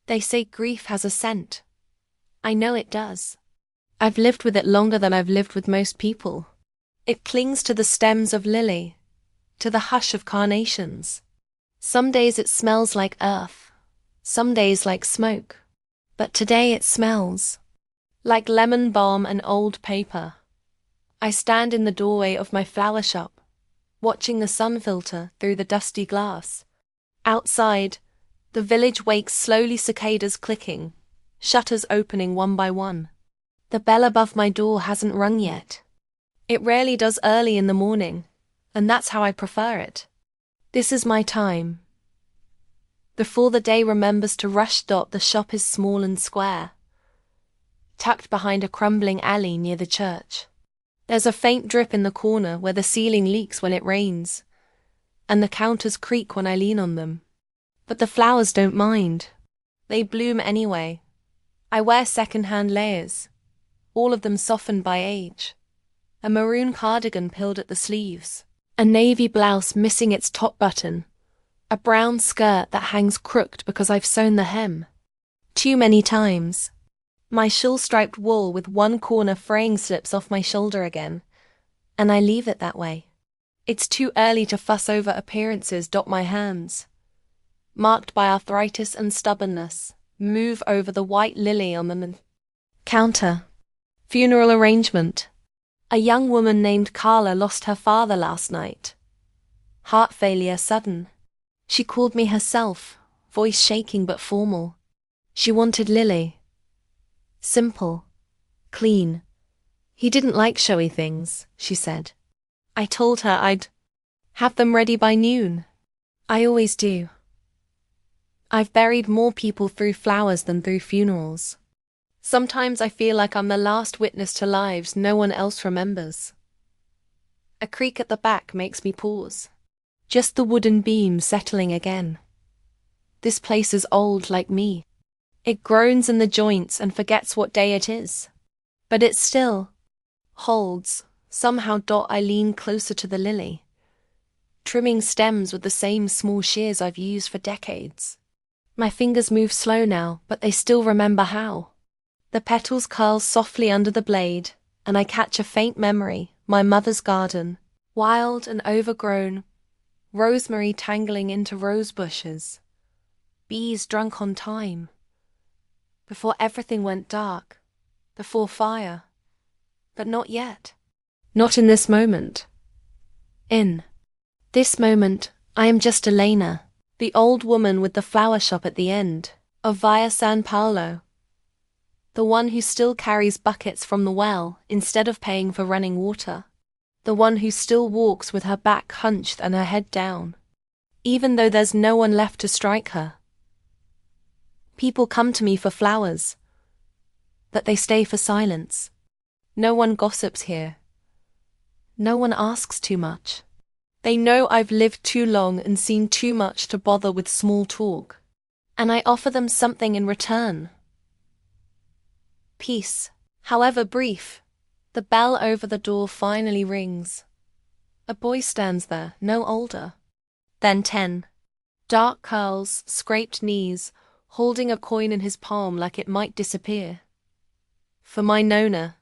They say grief has a scent. I know it does. I've lived with it longer than I've lived with most people. It clings to the stems of lily, to the hush of carnations. Some days it smells like earth, some days like smoke. But today it smells like lemon balm and old paper. I stand in the doorway of my flower shop, watching the sun filter through the dusty glass. Outside, the village wakes slowly, cicadas clicking, shutters opening one by one. The bell above my door hasn't rung yet. It rarely does early in the morning, and that's how I prefer it. This is my time. Before the day remembers to rush. The shop is small and square, tucked behind a crumbling alley near the church. There's a faint drip in the corner where the ceiling leaks when it rains, and the counters creak when I lean on them. But the flowers don't mind. They bloom anyway. I wear second-hand layers, all of them softened by age. A maroon cardigan pilled at the sleeves, a navy blouse missing its top button, a brown skirt that hangs crooked because I've sewn the hem too many times. My shawl-striped wool with one corner fraying slips off my shoulder again, and I leave it that way. It's too early to fuss over appearances. My hands, marked by arthritis and stubbornness, move over the white lily on the counter. Funeral arrangement. A young woman named Carla lost her father last night. Heart failure sudden. She called me herself, voice shaking but formal. She wanted Lily. Simple. Clean. He didn't like showy things, she said. I told her I'd have them ready by noon. I always do. I've buried more people through flowers than through funerals. Sometimes I feel like I'm the last witness to lives no one else remembers. A creak at the back makes me pause. Just the wooden beam settling again. This place is old like me. It groans in the joints and forgets what day it is. But it still holds. Somehow. I lean closer to the lily, trimming stems with the same small shears I've used for decades. My fingers move slow now, but they still remember how. The petals curl softly under the blade, and I catch a faint memory. My mother's garden, wild and overgrown, rosemary tangling into rose bushes, bees drunk on thyme. Before everything went dark, before fire. But not yet. Not in this moment. In this moment, I am just Elena, the old woman with the flower shop at the end of Via San Paolo. The one who still carries buckets from the well instead of paying for running water. The one who still walks with her back hunched and her head down, even though there's no one left to strike her. People come to me for flowers, but they stay for silence. No one gossips here. No one asks too much. They know I've lived too long and seen too much to bother with small talk, and I offer them something in return. Peace, however brief. The bell over the door finally rings. A boy stands there, no older than 10. Dark curls, scraped knees, holding a coin in his palm like it might disappear. For my Nona,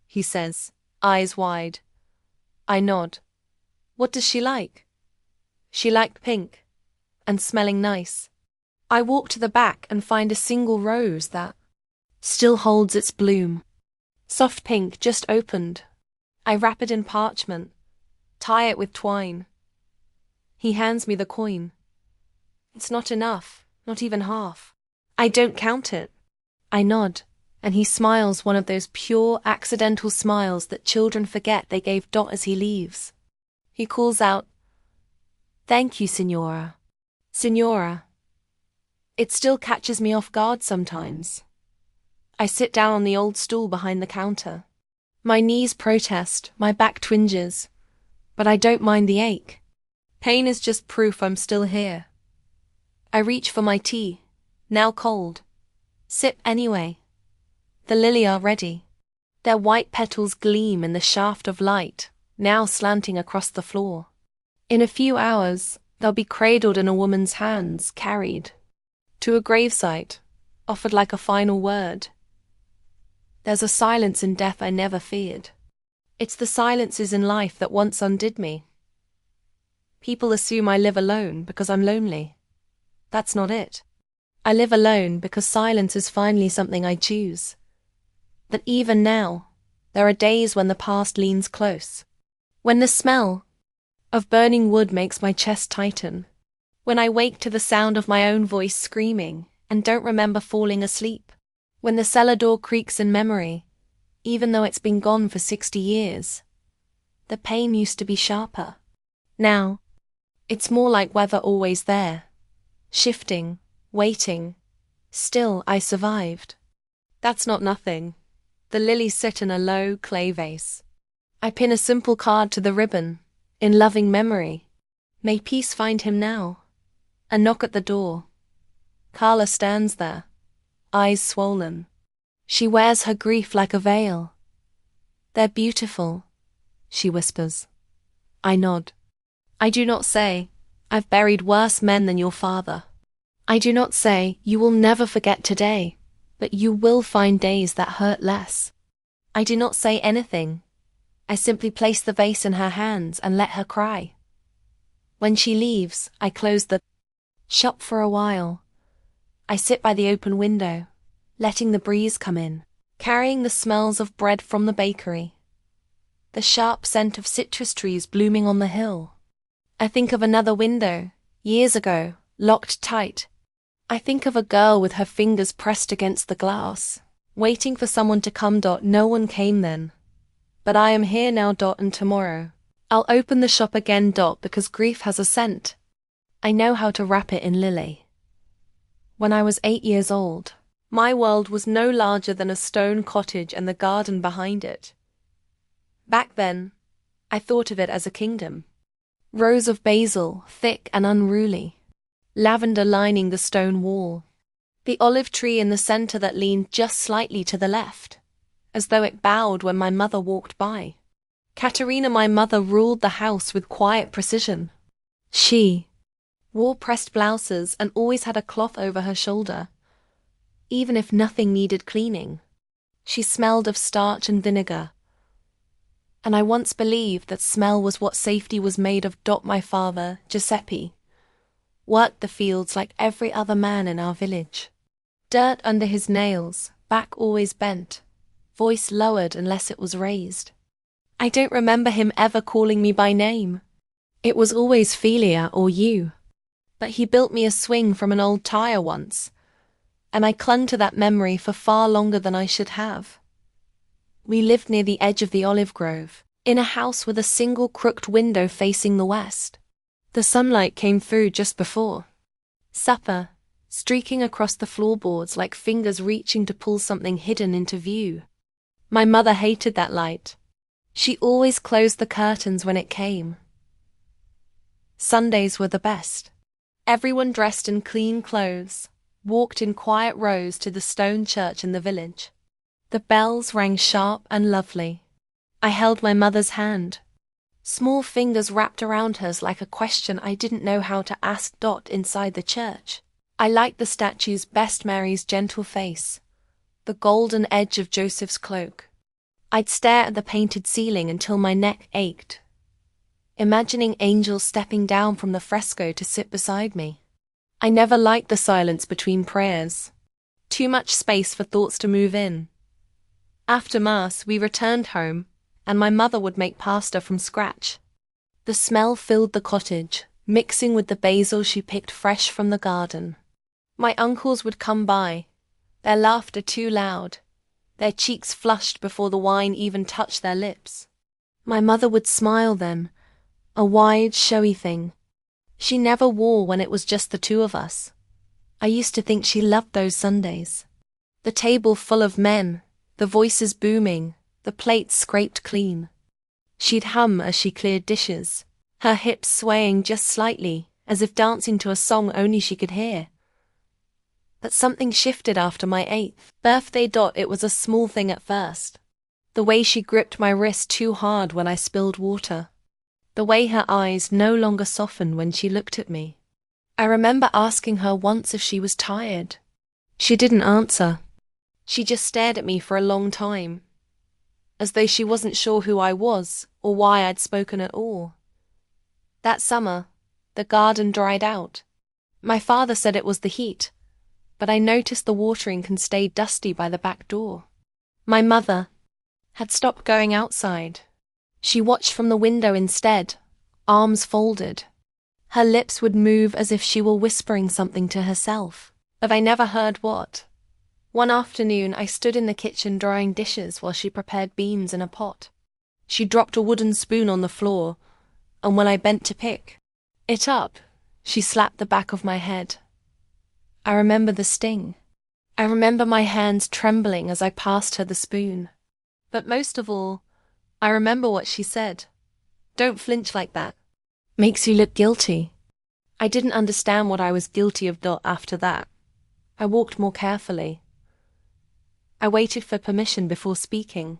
he says, eyes wide. I nod. What does she like? She liked pink, and smelling nice. I walk to the back and find a single rose that still holds its bloom. Soft pink, just opened. I wrap it in parchment, tie it with twine. He hands me the coin. It's not enough, not even half. I don't count it. I nod, and he smiles one of those pure, accidental smiles that children forget they gave as he leaves. He calls out, "Thank you, Signora." Signora. It still catches me off guard sometimes. I sit down on the old stool behind the counter. My knees protest, my back twinges, but I don't mind the ache. Pain is just proof I'm still here. I reach for my tea, now cold. Sip anyway. The lily are ready. Their white petals gleam in the shaft of light, now slanting across the floor. In a few hours, they'll be cradled in a woman's hands, carried to a gravesite, offered like a final word. There's a silence in death I never feared. It's the silences in life that once undid me. People assume I live alone because I'm lonely. That's not it. I live alone because silence is finally something I choose. That even now, there are days when the past leans close. When the smell of burning wood makes my chest tighten. When I wake to the sound of my own voice screaming and don't remember falling asleep. When the cellar door creaks in memory, even though it's been gone for 60 years. The pain used to be sharper. Now, it's more like weather always there. Shifting, waiting. Still, I survived. That's not nothing. The lilies sit in a low clay vase. I pin a simple card to the ribbon, in loving memory. May peace find him now. A knock at the door. Carla stands there, eyes swollen. She wears her grief like a veil. They're beautiful, she whispers. I nod. I do not say, I've buried worse men than your father. I do not say, you will never forget today, but you will find days that hurt less. I do not say anything. I simply place the vase in her hands and let her cry. When she leaves, I close the shop for a while. I sit by the open window, letting the breeze come in, carrying the smells of bread from the bakery, the sharp scent of citrus trees blooming on the hill. I think of another window, years ago, locked tight. I think of a girl with her fingers pressed against the glass, waiting for someone to come. No one came then. But I am here now. And tomorrow, I'll open the shop again. Because grief has a scent. I know how to wrap it in lily. When I was 8 years old, my world was no larger than a stone cottage and the garden behind it. Back then, I thought of it as a kingdom. Rows of basil, thick and unruly. Lavender lining the stone wall. The olive tree in the center that leaned just slightly to the left, as though it bowed when my mother walked by. Katerina, my mother, ruled the house with quiet precision. She wore pressed blouses and always had a cloth over her shoulder, even if nothing needed cleaning. She smelled of starch and vinegar, and I once believed that smell was what safety was made of. My father, Giuseppe, worked the fields like every other man in our village. Dirt under his nails, back always bent, voice lowered unless it was raised. I don't remember him ever calling me by name. It was always Philia or you. But he built me a swing from an old tire once, and I clung to that memory for far longer than I should have. We lived near the edge of the olive grove, in a house with a single crooked window facing the west. The sunlight came through just before supper, streaking across the floorboards like fingers reaching to pull something hidden into view. My mother hated that light. She always closed the curtains when it came. Sundays were the best. Everyone dressed in clean clothes, walked in quiet rows to the stone church in the village. The bells rang sharp and lovely. I held my mother's hand. Small fingers wrapped around hers like a question I didn't know how to ask. Inside the church, I liked the statues best: Mary's gentle face, the golden edge of Joseph's cloak. I'd stare at the painted ceiling until my neck ached, imagining angels stepping down from the fresco to sit beside me. I never liked the silence between prayers. Too much space for thoughts to move in. After Mass, we returned home, and my mother would make pasta from scratch. The smell filled the cottage, mixing with the basil she picked fresh from the garden. My uncles would come by, their laughter too loud, their cheeks flushed before the wine even touched their lips. My mother would smile then, a wide, showy thing. She never wore when it was just the two of us. I used to think she loved those Sundays. The table full of men, the voices booming, the plates scraped clean. She'd hum as she cleared dishes, her hips swaying just slightly, as if dancing to a song only she could hear. But something shifted after my 8th birthday. It was a small thing at first. The way she gripped my wrist too hard when I spilled water. The way her eyes no longer softened when she looked at me. I remember asking her once if she was tired. She didn't answer. She just stared at me for a long time, as though she wasn't sure who I was or why I'd spoken at all. That summer, the garden dried out. My father said it was the heat, but I noticed the watering can stay dusty by the back door. My mother had stopped going outside. She watched from the window instead, arms folded. Her lips would move as if she were whispering something to herself, but I never heard what. One afternoon, I stood in the kitchen drying dishes while she prepared beans in a pot. She dropped a wooden spoon on the floor, and when I bent to pick it up, she slapped the back of my head. I remember the sting. I remember my hands trembling as I passed her the spoon. But most of all, I remember what she said. "Don't flinch like that. Makes you look guilty." I didn't understand what I was guilty of after that. I walked more carefully. I waited for permission before speaking.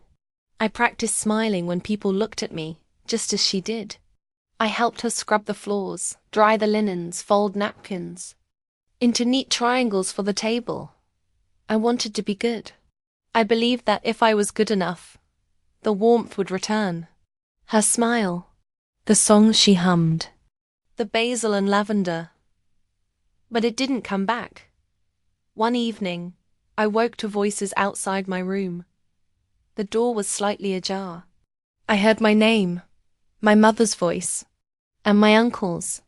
I practiced smiling when people looked at me, just as she did. I helped her scrub the floors, dry the linens, fold napkins into neat triangles for the table. I wanted to be good. I believed that if I was good enough, the warmth would return. Her smile, the songs she hummed, the basil and lavender. But it didn't come back. One evening, I woke to voices outside my room. The door was slightly ajar. I heard my name, my mother's voice, and my uncle's.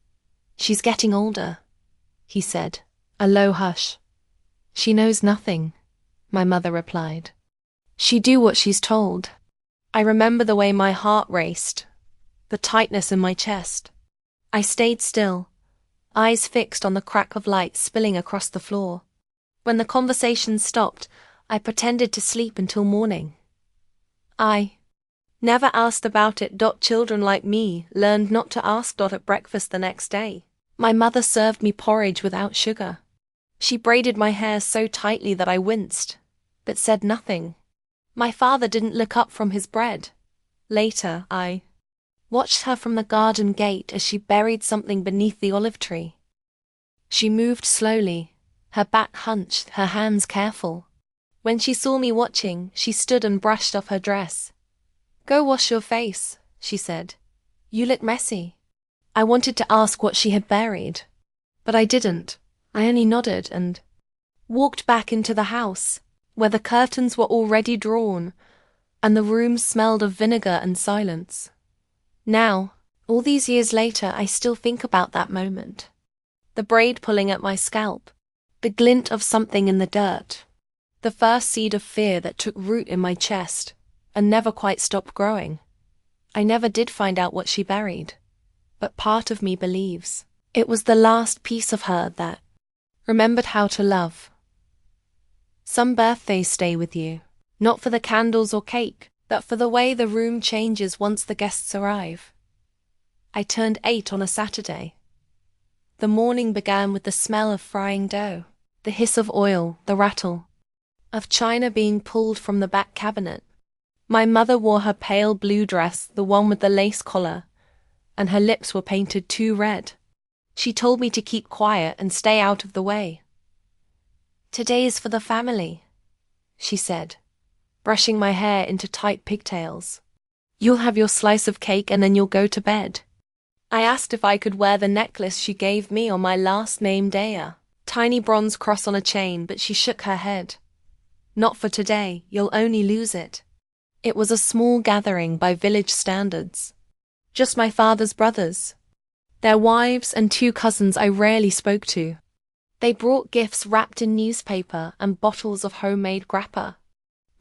"She's getting older," he said, a low hush. "She knows nothing," my mother replied. "She do what she's told." I remember the way my heart raced, the tightness in my chest. I stayed still, eyes fixed on the crack of light spilling across the floor. When the conversation stopped, I pretended to sleep until morning. I never asked about it. Children like me learned not to ask. At breakfast the next day, my mother served me porridge without sugar. She braided my hair so tightly that I winced, but said nothing. My father didn't look up from his bread. Later, I watched her from the garden gate as she buried something beneath the olive tree. She moved slowly, her back hunched, her hands careful. When she saw me watching, she stood and brushed off her dress. "Go wash your face," she said. "You look messy." I wanted to ask what she had buried, but I didn't. I only nodded and walked back into the house, where the curtains were already drawn, and the room smelled of vinegar and silence. Now, all these years later, I still think about that moment. The braid pulling at my scalp, the glint of something in the dirt, the first seed of fear that took root in my chest and never quite stopped growing. I never did find out what she buried, but part of me believes it was the last piece of her that remembered how to love. Some birthdays stay with you, not for the candles or cake, but for the way the room changes once the guests arrive. I turned 8 on a Saturday. The morning began with the smell of frying dough, the hiss of oil, the rattle of china being pulled from the back cabinet. My mother wore her pale blue dress, the one with the lace collar, and her lips were painted too red. She told me to keep quiet and stay out of the way. "Today is for the family," she said, brushing my hair into tight pigtails. "You'll have your slice of cake and then you'll go to bed." I asked if I could wear the necklace she gave me on my last name day, a tiny bronze cross on a chain, but she shook her head. "Not for today, you'll only lose it." It was a small gathering by village standards. Just my father's brothers, their wives and 2 cousins I rarely spoke to. They brought gifts wrapped in newspaper and bottles of homemade grappa.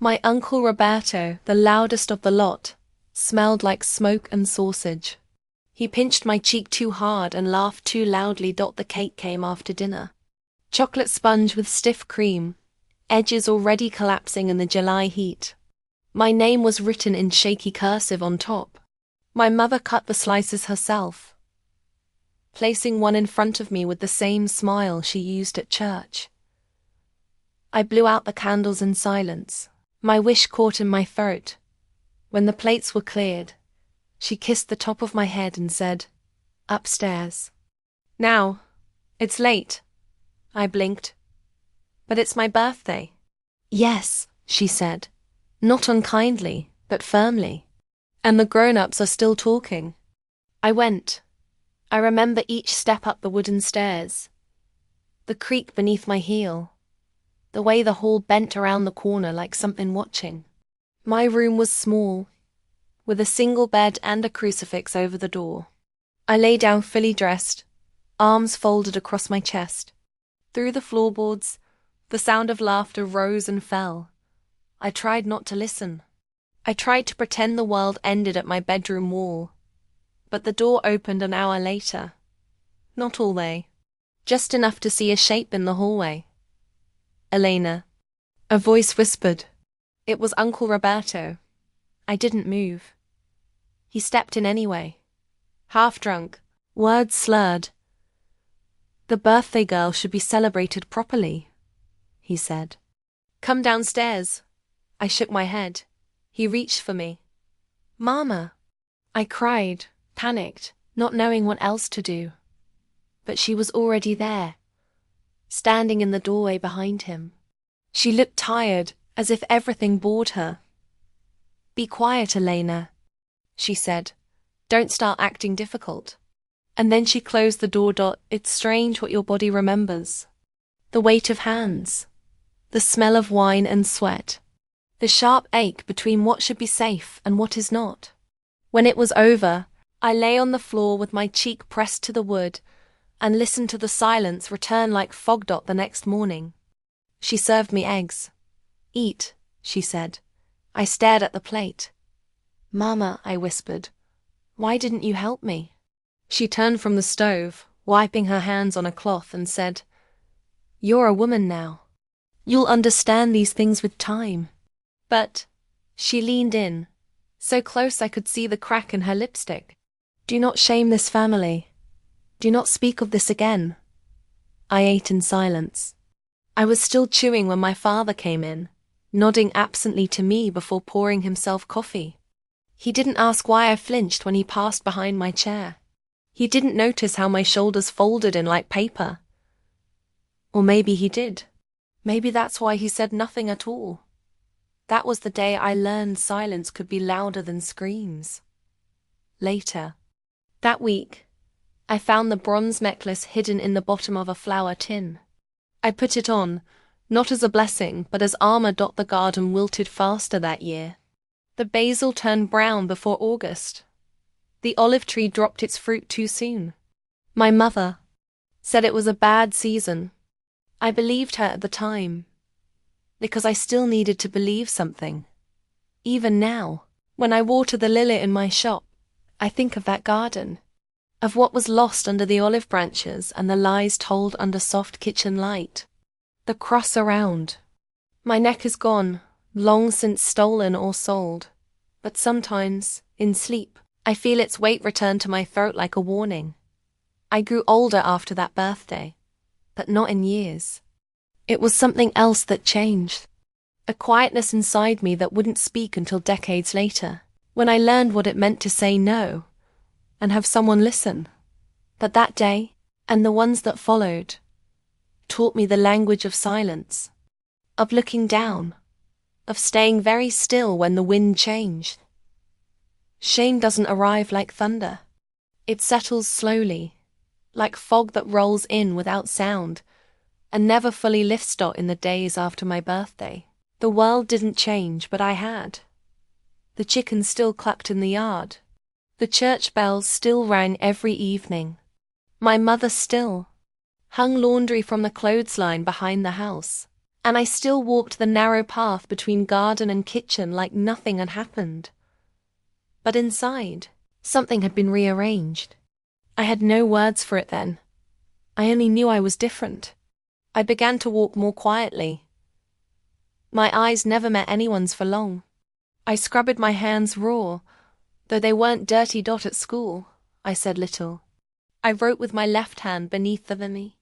My uncle Roberto, the loudest of the lot, smelled like smoke and sausage. He pinched my cheek too hard and laughed too loudly. The cake came after dinner. Chocolate sponge with stiff cream, edges already collapsing in the July heat. My name was written in shaky cursive on top. My mother cut the slices herself, placing one in front of me with the same smile she used at church. I blew out the candles in silence, my wish caught in my throat. When the plates were cleared, she kissed the top of my head and said, "Upstairs." "Now, it's late." I blinked. But it's my birthday. Yes, she said, not unkindly, but firmly. And the grown-ups are still talking. I went. I remember each step up the wooden stairs, the creak beneath my heel, the way the hall bent around the corner like something watching. My room was small, with a single bed and a crucifix over the door. I lay down fully dressed, arms folded across my chest. Through the floorboards, the sound of laughter rose and fell. I tried not to listen. I tried to pretend the world ended at my bedroom wall. But the door opened an hour later. Not all day. Just enough to see a shape in the hallway. Elena. A voice whispered. It was Uncle Roberto. I didn't move. He stepped in anyway. Half drunk, words slurred. The birthday girl should be celebrated properly, he said. Come downstairs. I shook my head. He reached for me. Mama. I cried, panicked, not knowing what else to do. But she was already there, standing in the doorway behind him. She looked tired, as if everything bored her. Be quiet, Elena, she said. Don't start acting difficult. And then she closed the door. It's strange what your body remembers. The weight of hands, the smell of wine and sweat, the sharp ache between what should be safe and what is not. When it was over, I lay on the floor with my cheek pressed to the wood and listened to the silence return like fog the next morning. She served me eggs. Eat, she said. I stared at the plate. Mama, I whispered, why didn't you help me? She turned from the stove, wiping her hands on a cloth, and said, You're a woman now. You'll understand these things with time. But, she leaned in, so close I could see the crack in her lipstick. Do not shame this family. Do not speak of this again. I ate in silence. I was still chewing when my father came in, nodding absently to me before pouring himself coffee. He didn't ask why I flinched when he passed behind my chair. He didn't notice how my shoulders folded in like paper. Or maybe he did. Maybe that's why he said nothing at all. That was the day I learned silence could be louder than screams. Later, that week, I found the bronze necklace hidden in the bottom of a flour tin. I put it on, not as a blessing, but as armor. The garden wilted faster that year. The basil turned brown before August. The olive tree dropped its fruit too soon. My mother said it was a bad season. I believed her at the time, because I still needed to believe something. Even now, when I water the lily in my shop, I think of that garden, of what was lost under the olive branches and the lies told under soft kitchen light. The cross around. My neck is gone, long since stolen or sold, but sometimes, in sleep, I feel its weight return to my throat like a warning. I grew older after that birthday, but not in years. It was something else that changed. A quietness inside me that wouldn't speak until decades later, when I learned what it meant to say no, and have someone listen. But that day, and the ones that followed, taught me the language of silence, of looking down, of staying very still when the wind changed. Shame doesn't arrive like thunder. It settles slowly, like fog that rolls in without sound, and never fully lifts in the days after my birthday. The world didn't change, but I had. The chickens still clucked in the yard. The church bells still rang every evening. My mother still hung laundry from the clothesline behind the house, and I still walked the narrow path between garden and kitchen like nothing had happened. But inside, something had been rearranged. I had no words for it then. I only knew I was different. I began to walk more quietly. My eyes never met anyone's for long. I scrubbed my hands raw, though they weren't dirty. At school, I said little. I wrote with my left hand beneath the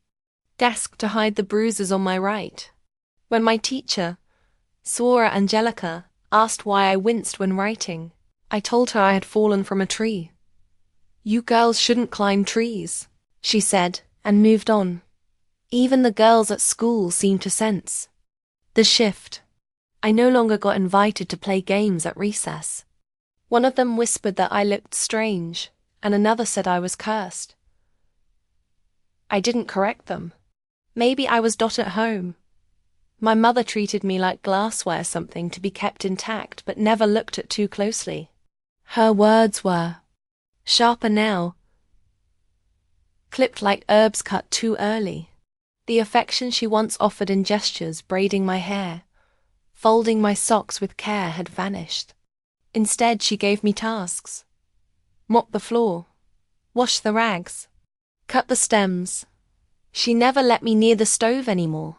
desk to hide the bruises on my right. When my teacher, Suora Angelica, asked why I winced when writing, I told her I had fallen from a tree. You girls shouldn't climb trees, she said, and moved on. Even the girls at school seemed to sense the shift. I no longer got invited to play games at recess. One of them whispered that I looked strange, and another said I was cursed. I didn't correct them. Maybe I was not at home. My mother treated me like glassware, something to be kept intact but never looked at too closely. Her words were sharper now, clipped like herbs cut too early. The affection she once offered in gestures, braiding my hair, folding my socks with care, had vanished. Instead, she gave me tasks. Mop the floor, wash the rags, cut the stems. She never let me near the stove anymore.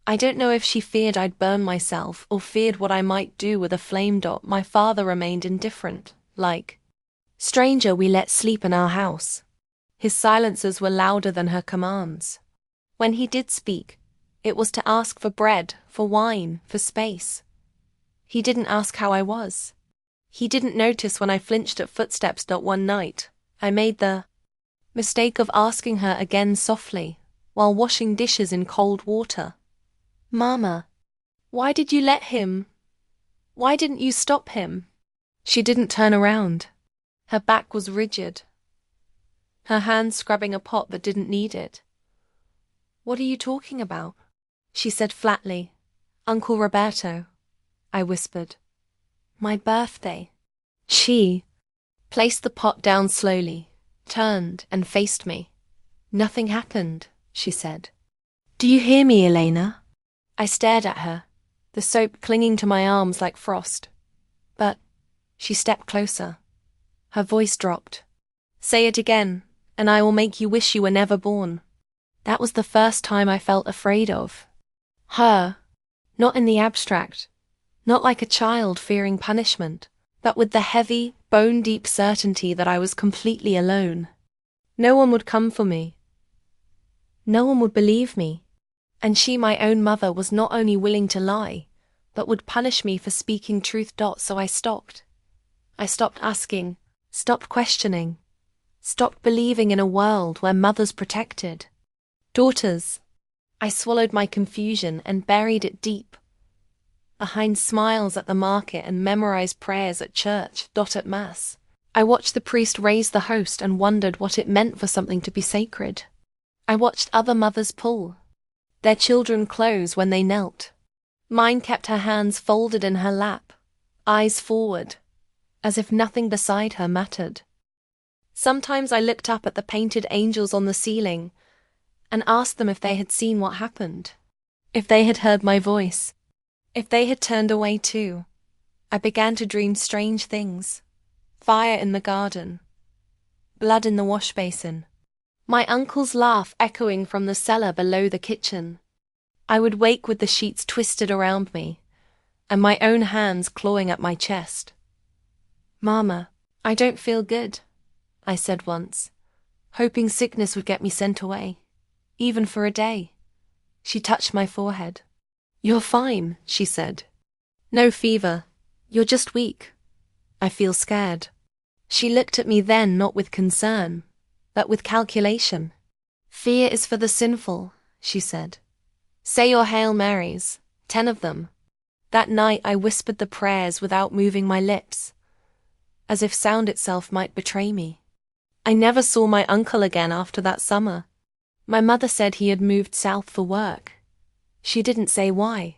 I don't know if she feared I'd burn myself or feared what I might do with a flame dot. My father remained indifferent, like, "Stranger we let sleep in our house." His silences were louder than her commands. When he did speak, it was to ask for bread, for wine, for space. He didn't ask how I was. He didn't notice when I flinched at footsteps. One night, I made the mistake of asking her again softly, while washing dishes in cold water. "Mama, why did you let him? Why didn't you stop him?" She didn't turn around. Her back was rigid, her hand scrubbing a pot that didn't need it. "What are you talking about?" she said flatly. "Uncle Roberto," I whispered. "My birthday." She placed the pot down slowly, turned and faced me. "Nothing happened," she said. "Do you hear me, Elena?" I stared at her, the soap clinging to my arms like frost. "But," she stepped closer. Her voice dropped. "Say it again, and I will make you wish you were never born." That was the first time I felt afraid of her, not in the abstract, not like a child fearing punishment, but with the heavy, bone-deep certainty that I was completely alone. No one would come for me. No one would believe me. And she, my own mother, was not only willing to lie, but would punish me for speaking truth. So I stopped. I stopped asking, stopped questioning, stopped believing in a world where mothers protected daughters. I swallowed my confusion and buried it deep, behind smiles at the market and memorized prayers at church. At Mass, I watched the priest raise the host and wondered what it meant for something to be sacred. I watched other mothers pull their children close when they knelt. Mine kept her hands folded in her lap, eyes forward, as if nothing beside her mattered. Sometimes I looked up at the painted angels on the ceiling and asked them if they had seen what happened, if they had heard my voice, if they had turned away too. I began to dream strange things. Fire in the garden, blood in the wash basin, my uncle's laugh echoing from the cellar below the kitchen. I would wake with the sheets twisted around me, and my own hands clawing at my chest. "Mama, I don't feel good," I said once, hoping sickness would get me sent away, even for a day. She touched my forehead. "You're fine," she said. "No fever. You're just weak. I feel scared." She looked at me then not with concern, but with calculation. "Fear is for the sinful," she said. "Say your Hail Marys, 10 of them." That night I whispered the prayers without moving my lips, as if sound itself might betray me. I never saw my uncle again after that summer. My mother said he had moved south for work. She didn't say why.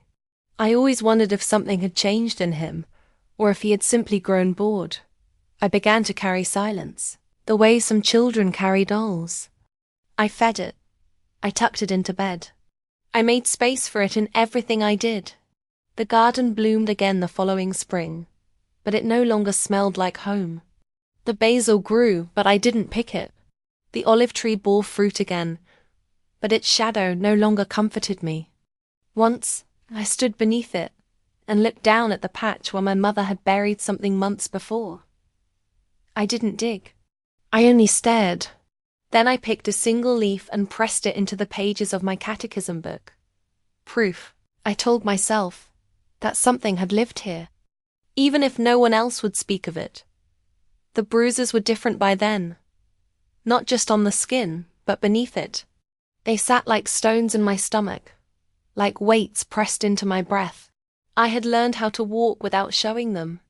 I always wondered if something had changed in him, or if he had simply grown bored. I began to carry silence, the way some children carry dolls. I fed it. I tucked it into bed. I made space for it in everything I did. The garden bloomed again the following spring, but it no longer smelled like home. The basil grew, but I didn't pick it. The olive tree bore fruit again, but its shadow no longer comforted me. Once, I stood beneath it and looked down at the patch where my mother had buried something months before. I didn't dig. I only stared. Then I picked a single leaf and pressed it into the pages of my catechism book. Proof, I told myself, that something had lived here, even if no one else would speak of it. The bruises were different by then, not just on the skin, but beneath it. They sat like stones in my stomach, like weights pressed into my breath. I had learned how to walk without showing them,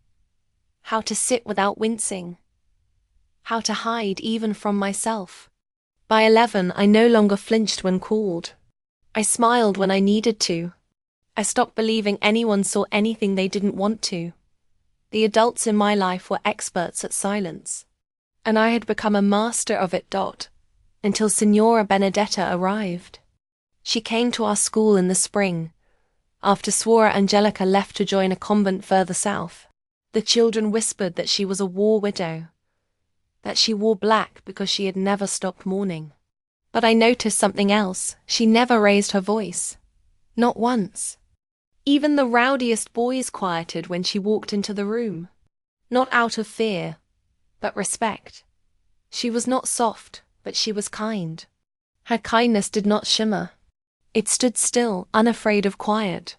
how to sit without wincing, how to hide even from myself. By 11, I no longer flinched when called. I smiled when I needed to. I stopped believing anyone saw anything they didn't want to. The adults in my life were experts at silence, and I had become a master of it. Until Signora Benedetta arrived. She came to our school in the spring, after Suora Angelica left to join a convent further south. The children whispered that she was a war widow, that she wore black because she had never stopped mourning. But I noticed something else. She never raised her voice. Not once. Even the rowdiest boys quieted when she walked into the room. Not out of fear, but respect. She was not soft, but she was kind. Her kindness did not shimmer. It stood still, unafraid of quiet.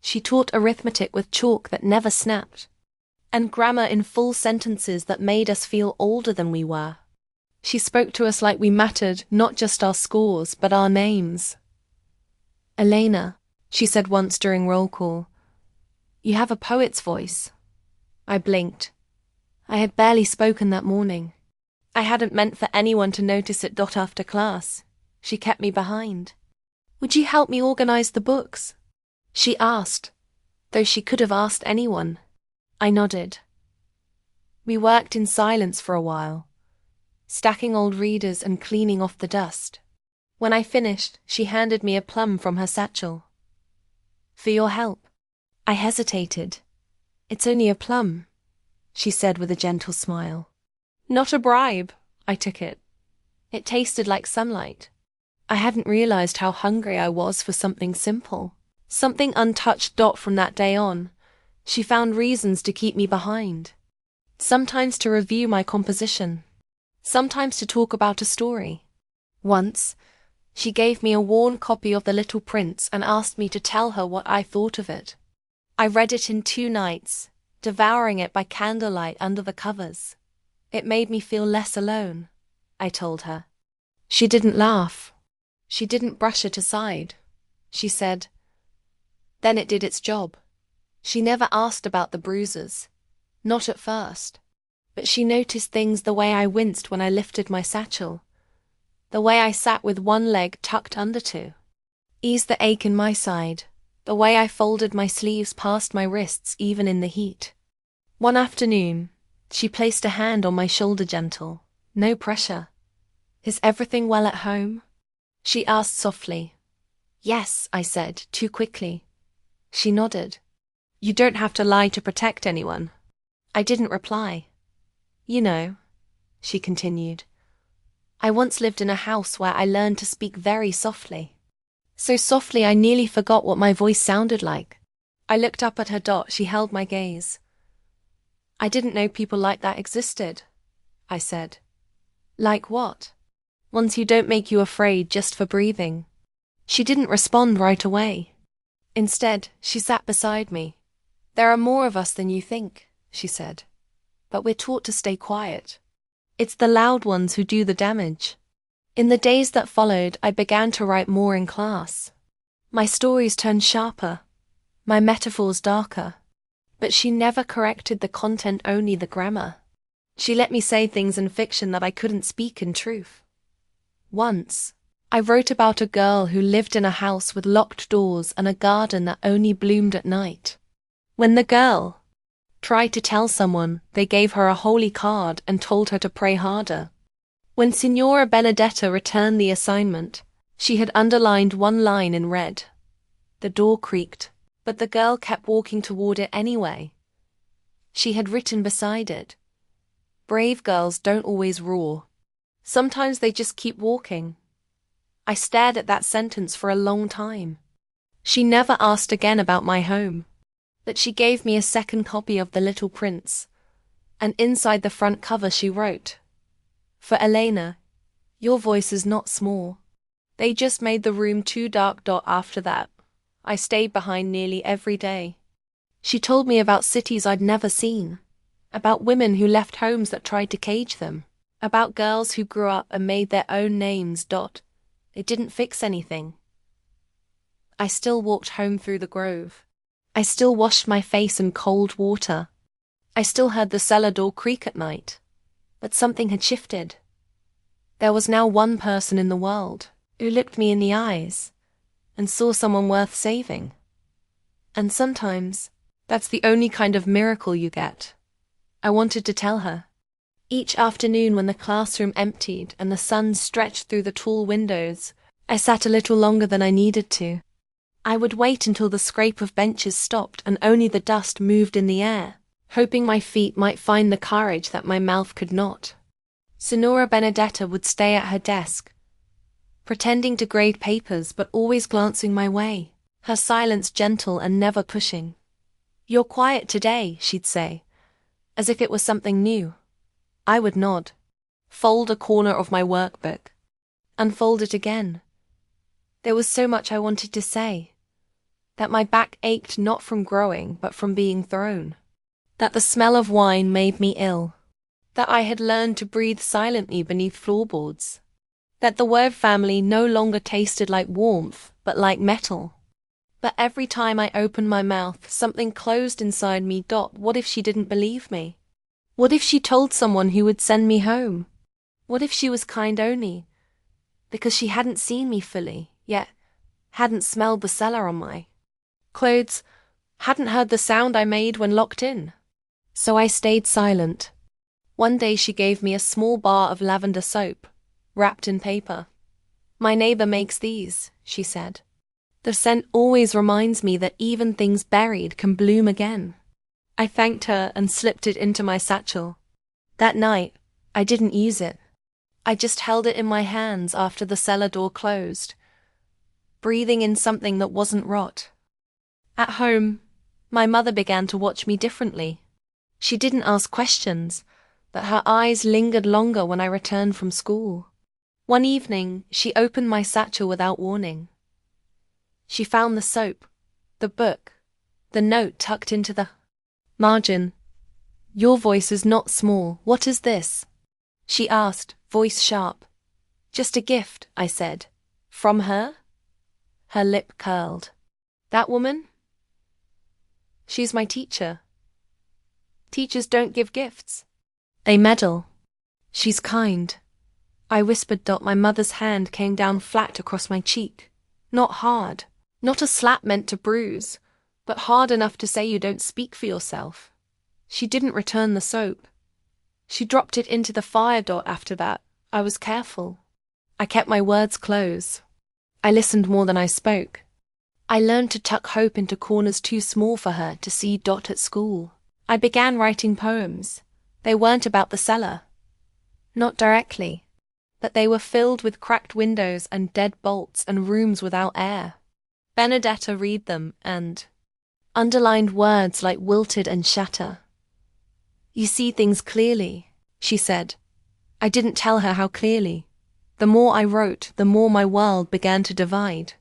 She taught arithmetic with chalk that never snapped, and grammar in full sentences that made us feel older than we were. She spoke to us like we mattered, not just our scores, but our names. "Elena," she said once during roll call, "you have a poet's voice." I blinked. I had barely spoken that morning. I hadn't meant for anyone to notice it. After class, she kept me behind. "Would you help me organize the books?" she asked, though she could have asked anyone. I nodded. We worked in silence for a while, stacking old readers and cleaning off the dust. When I finished, she handed me a plum from her satchel. "For your help." I hesitated. "It's only a plum," she said with a gentle smile. "Not a bribe." I took it. It tasted like sunlight. I hadn't realized how hungry I was for something simple, something untouched. From that day on, she found reasons to keep me behind. Sometimes to review my composition, sometimes to talk about a story. Once, she gave me a worn copy of The Little Prince and asked me to tell her what I thought of it. I read it in 2 nights, devouring it by candlelight under the covers. It made me feel less alone, I told her. She didn't laugh. She didn't brush it aside. She said, "Then it did its job." She never asked about the bruises, not at first, but she noticed things: the way I winced when I lifted my satchel, the way I sat with one leg tucked under two, eased the ache in my side, the way I folded my sleeves past my wrists even in the heat. One afternoon, she placed a hand on my shoulder, gentle, no pressure. "Is everything well at home?" she asked softly. "Yes," I said, too quickly. She nodded. "You don't have to lie to protect anyone." I didn't reply. "You know," she continued, "I once lived in a house where I learned to speak very softly. So softly I nearly forgot what my voice sounded like." I looked up at her. She held my gaze. "I didn't know people like that existed," I said. "Like what?" "Ones who don't make you afraid just for breathing." She didn't respond right away. Instead, she sat beside me. "There are more of us than you think," she said. "But we're taught to stay quiet. It's the loud ones who do the damage." In the days that followed, I began to write more in class. My stories turned sharper, my metaphors darker. But she never corrected the content, only the grammar. She let me say things in fiction that I couldn't speak in truth. Once, I wrote about a girl who lived in a house with locked doors and a garden that only bloomed at night. When the girl tried to tell someone, they gave her a holy card and told her to pray harder. When Signora Benedetta returned the assignment, she had underlined one line in red. The door creaked, but the girl kept walking toward it anyway. She had written beside it, "Brave girls don't always roar. Sometimes they just keep walking." I stared at that sentence for a long time. She never asked again about my home, but she gave me a second copy of The Little Prince, and inside the front cover she wrote, "For Elena, your voice is not small." They just made the room too dark. After that, I stayed behind nearly every day. She told me about cities I'd never seen, about women who left homes that tried to cage them, about girls who grew up and made their own names. It didn't fix anything. I still walked home through the grove. I still washed my face in cold water. I still heard the cellar door creak at night. But something had shifted. There was now one person in the world who looked me in the eyes and saw someone worth saving. And sometimes, that's the only kind of miracle you get. I wanted to tell her. Each afternoon when the classroom emptied and the sun stretched through the tall windows, I sat a little longer than I needed to. I would wait until the scrape of benches stopped and only the dust moved in the air, hoping my feet might find the courage that my mouth could not. Signora Benedetta would stay at her desk, pretending to grade papers but always glancing my way, her silence gentle and never pushing. "You're quiet today," she'd say, as if it was something new. I would nod, fold a corner of my workbook, unfold it again. There was so much I wanted to say, that my back ached not from growing but from being thrown, that the smell of wine made me ill, that I had learned to breathe silently beneath floorboards, that the word family no longer tasted like warmth but like metal. But every time I opened my mouth, something closed inside me. What if she didn't believe me? What if she told someone who would send me home? What if she was kind only because she hadn't seen me fully, yet hadn't smelled the cellar on my clothes, hadn't heard the sound I made when locked in? So I stayed silent. One day she gave me a small bar of lavender soap, wrapped in paper. "My neighbor makes these," she said. "The scent always reminds me that even things buried can bloom again." I thanked her and slipped it into my satchel. That night, I didn't use it. I just held it in my hands after the cellar door closed, breathing in something that wasn't rot. At home, my mother began to watch me differently. She didn't ask questions, but her eyes lingered longer when I returned from school. One evening, she opened my satchel without warning. She found the soap, the book, the note tucked into the margin. "Your voice is not small. What is this?" she asked, voice sharp. "Just a gift," I said. "From her?" Her lip curled. "That woman? She's my teacher. Teachers don't give gifts." "A medal. She's kind," I whispered. My mother's hand came down flat across my cheek. Not hard. Not a slap meant to bruise, but hard enough to say you don't speak for yourself. She didn't return the soap. She dropped it into the fire. After that, I was careful. I kept my words close. I listened more than I spoke. I learned to tuck hope into corners too small for her to see. At school, I began writing poems. They weren't about the cellar. Not directly. But they were filled with cracked windows and dead bolts and rooms without air. Benedetta read them and underlined words like wilted and shatter. "You see things clearly," she said. I didn't tell her how clearly. The more I wrote, the more my world began to divide.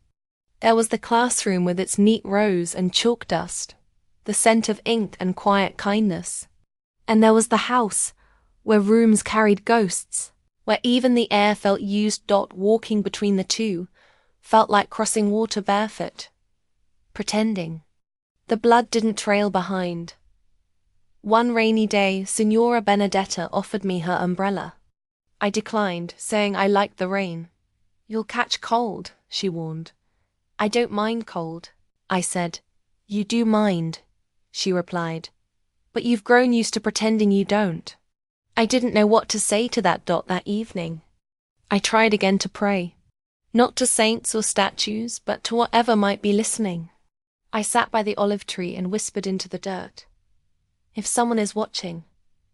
There was the classroom with its neat rows and chalk dust, the scent of ink and quiet kindness. And there was the house, where rooms carried ghosts, where even the air felt used. Walking between the two felt like crossing water barefoot, pretending. The blood didn't trail behind. One rainy day, Signora Benedetta offered me her umbrella. I declined, saying I liked the rain. "You'll catch cold," she warned. "I don't mind cold," I said. "You do mind," she replied. "But you've grown used to pretending you don't." I didn't know what to say to that. That evening, I tried again to pray. Not to saints or statues, but to whatever might be listening. I sat by the olive tree and whispered into the dirt. If someone is watching,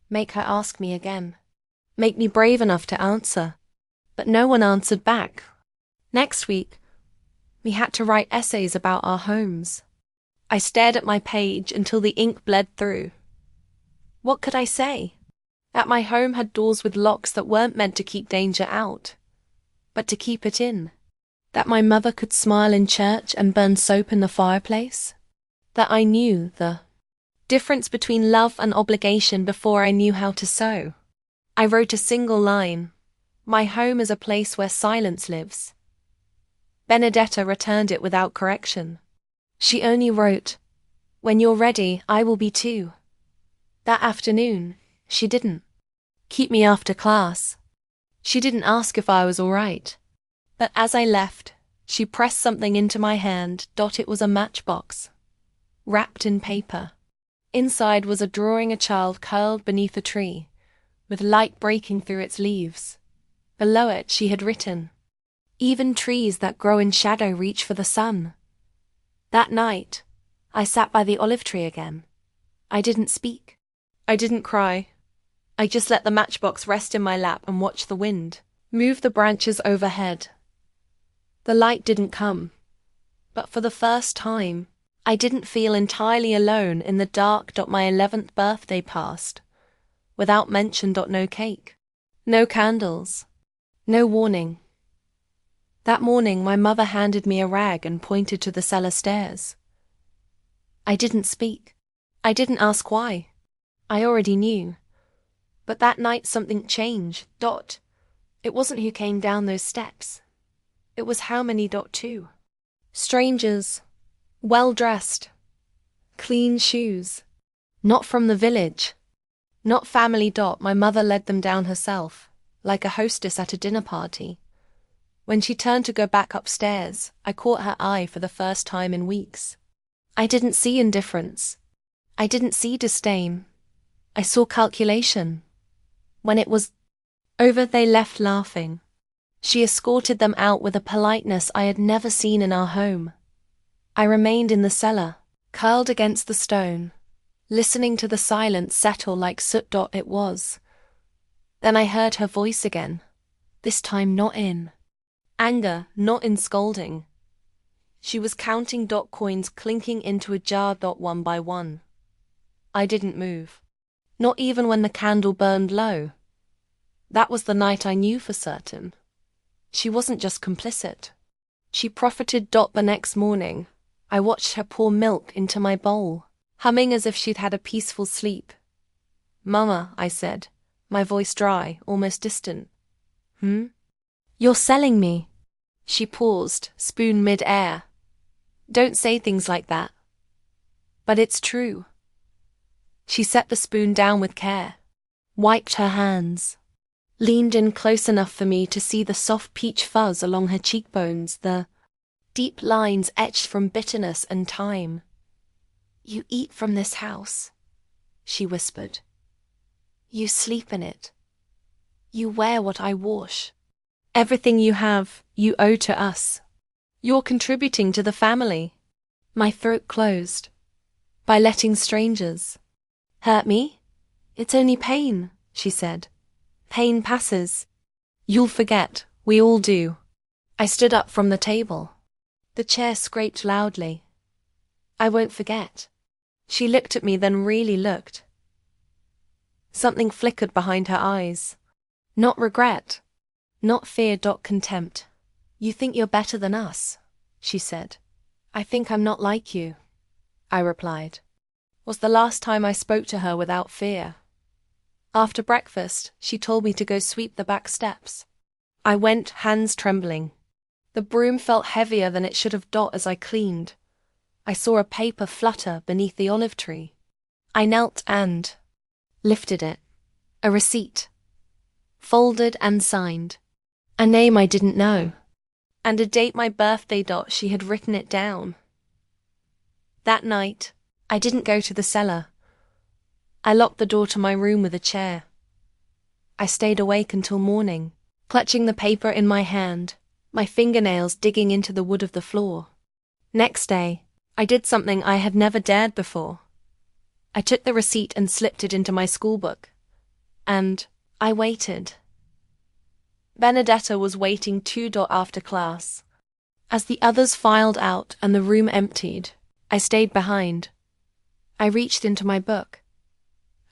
make her ask me again. Make me brave enough to answer. But no one answered back. Next week, we had to write essays about our homes. I stared at my page until the ink bled through. What could I say? That my home had doors with locks that weren't meant to keep danger out, but to keep it in. That my mother could smile in church and burn soap in the fireplace. That I knew the difference between love and obligation before I knew how to sew. I wrote a single line. My home is a place where silence lives. Benedetta returned it without correction. She only wrote, "When you're ready, I will be too." That afternoon, she didn't keep me after class. She didn't ask if I was all right. But as I left, she pressed something into my hand. It was a matchbox, wrapped in paper. Inside was a drawing a child curled beneath a tree, with light breaking through its leaves. Below it she had written, "Even trees that grow in shadow reach for the sun." That night, I sat by the olive tree again. I didn't speak. I didn't cry. I just let the matchbox rest in my lap and watched the wind move the branches overhead. The light didn't come, but for the first time, I didn't feel entirely alone in the dark. My 11th birthday passed, without mention. No cake, no candles, no warning. That morning, my mother handed me a rag and pointed to the cellar stairs. I didn't speak. I didn't ask why. I already knew. But that night something changed. It wasn't who came down those steps. It was how many. Two strangers, well-dressed, clean shoes. Not from the village. Not family. My mother led them down herself, like a hostess at a dinner party. When she turned to go back upstairs, I caught her eye for the first time in weeks. I didn't see indifference. I didn't see disdain. I saw calculation. When it was over, they left laughing. She escorted them out with a politeness I had never seen in our home. I remained in the cellar, curled against the stone, listening to the silence settle like soot. It was. Then I heard her voice again, this time not in anger, not in scolding. She was counting. Coins clinking into a jar. One by one. I didn't move. Not even when the candle burned low. That was the night I knew for certain. She wasn't just complicit. She profited. The next morning, I watched her pour milk into my bowl, humming as if she'd had a peaceful sleep. "Mama," I said, my voice dry, almost distant. "You're selling me." She paused, spoon mid-air. "Don't say things like that." "But it's true." She set the spoon down with care, wiped her hands, leaned in close enough for me to see the soft peach fuzz along her cheekbones, the deep lines etched from bitterness and time. "You eat from this house," she whispered. "You sleep in it. You wear what I wash. Everything you have, you owe to us. You're contributing to the family." My throat closed. "By letting strangers hurt me? It's only pain," she said. "Pain passes. You'll forget. We all do." I stood up from the table. The chair scraped loudly. "I won't forget." She looked at me, then really looked. Something flickered behind her eyes. Not regret. Not fear. Contempt. "You think you're better than us," she said. "I think I'm not like you," I replied. Was the last time I spoke to her without fear. After breakfast, she told me to go sweep the back steps. I went, hands trembling. The broom felt heavier than it should have. As I cleaned, I saw a paper flutter beneath the olive tree. I knelt and lifted it. A receipt. Folded and signed. A name I didn't know. And a date, my birthday. She had written it down. That night, I didn't go to the cellar. I locked the door to my room with a chair. I stayed awake until morning, clutching the paper in my hand, my fingernails digging into the wood of the floor. Next day, I did something I had never dared before. I took the receipt and slipped it into my schoolbook. And I waited. Benedetta was waiting too. After class. As the others filed out and the room emptied, I stayed behind. I reached into my book.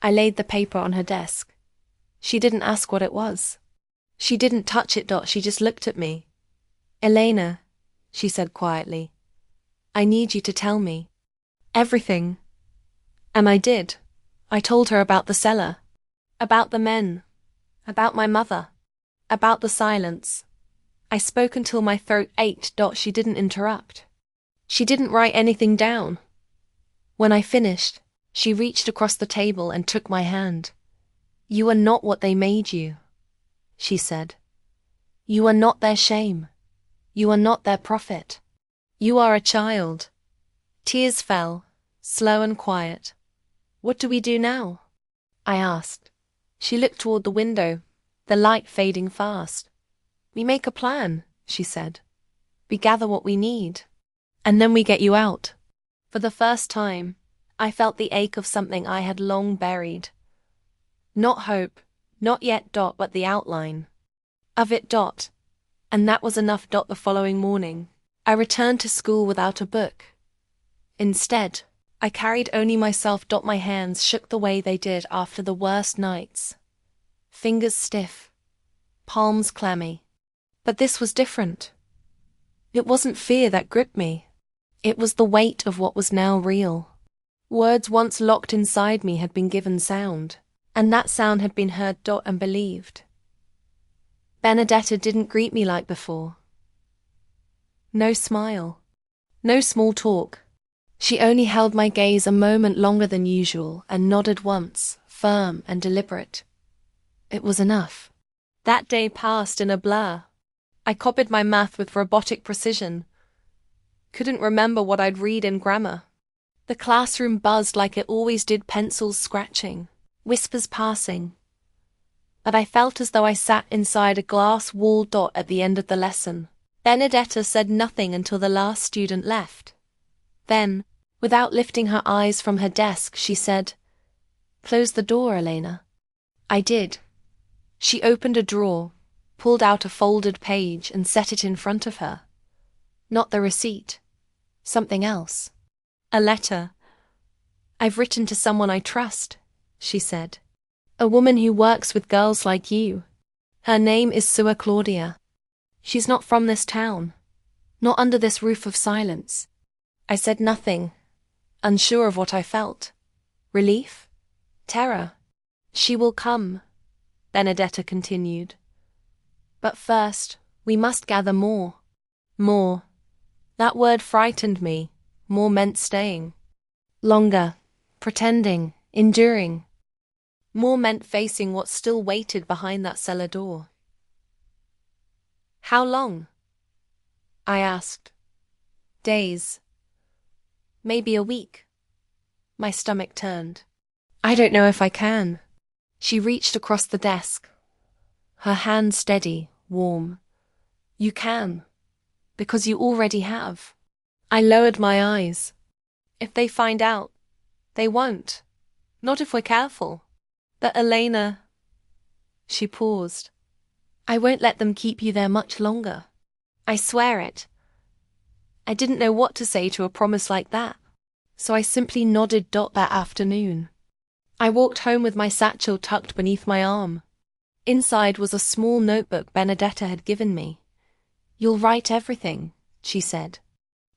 I laid the paper on her desk. She didn't ask what it was. She didn't touch it. She just looked at me. "Elena," she said quietly, "I need you to tell me everything." And I did. I told her about the cellar, about the men, about my mother, about the silence, I spoke until my throat ached. She didn't interrupt. She didn't write anything down. When I finished, she reached across the table and took my hand. "You are not what they made you," she said. "You are not their shame. You are not their prophet. You are a child." Tears fell, slow and quiet. "What do we do now?" I asked. She looked toward the window, the light fading fast. "We make a plan," she said. "We gather what we need. And then we get you out." For the first time, I felt the ache of something I had long buried. Not hope, not yet. But the outline of it. And that was enough. The following morning, I returned to school without a book. Instead, I carried only myself. My hands shook the way they did after the worst nights. Fingers stiff, palms clammy. But this was different. It wasn't fear that gripped me. It was the weight of what was now real. Words once locked inside me had been given sound, and that sound had been heard. And believed. Benedetta didn't greet me like before. No smile. No small talk. She only held my gaze a moment longer than usual and nodded once, firm and deliberate. It was enough. That day passed in a blur. I copied my math with robotic precision. Couldn't remember what I'd read in grammar. The classroom buzzed like it always did, pencils scratching, whispers passing. But I felt as though I sat inside a glass wall. At the end of the lesson, Benedetta said nothing until the last student left. Then, without lifting her eyes from her desk, she said, "Close the door, Elena." I did. She opened a drawer, pulled out a folded page and set it in front of her. Not the receipt. Something else. A letter. "I've written to someone I trust," she said. "A woman who works with girls like you. Her name is Sua Claudia. She's not from this town. Not under this roof of silence." I said nothing, unsure of what I felt. Relief? Terror? "She will come," Benedetta continued. "But first, we must gather more." More. That word frightened me. More meant staying. Longer. Pretending. Enduring. More meant facing what still waited behind that cellar door. "How long?" I asked. "Days. Maybe a week." My stomach turned. "I don't know if I can." She reached across the desk. Her hand steady, warm. "You can. Because you already have." I lowered my eyes. "If they find out, they won't. Not if we're careful." "But Elena..." She paused. "I won't let them keep you there much longer. I swear it." I didn't know what to say to a promise like that, so I simply nodded. That afternoon, I walked home with my satchel tucked beneath my arm. Inside was a small notebook Benedetta had given me. "You'll write everything," she said.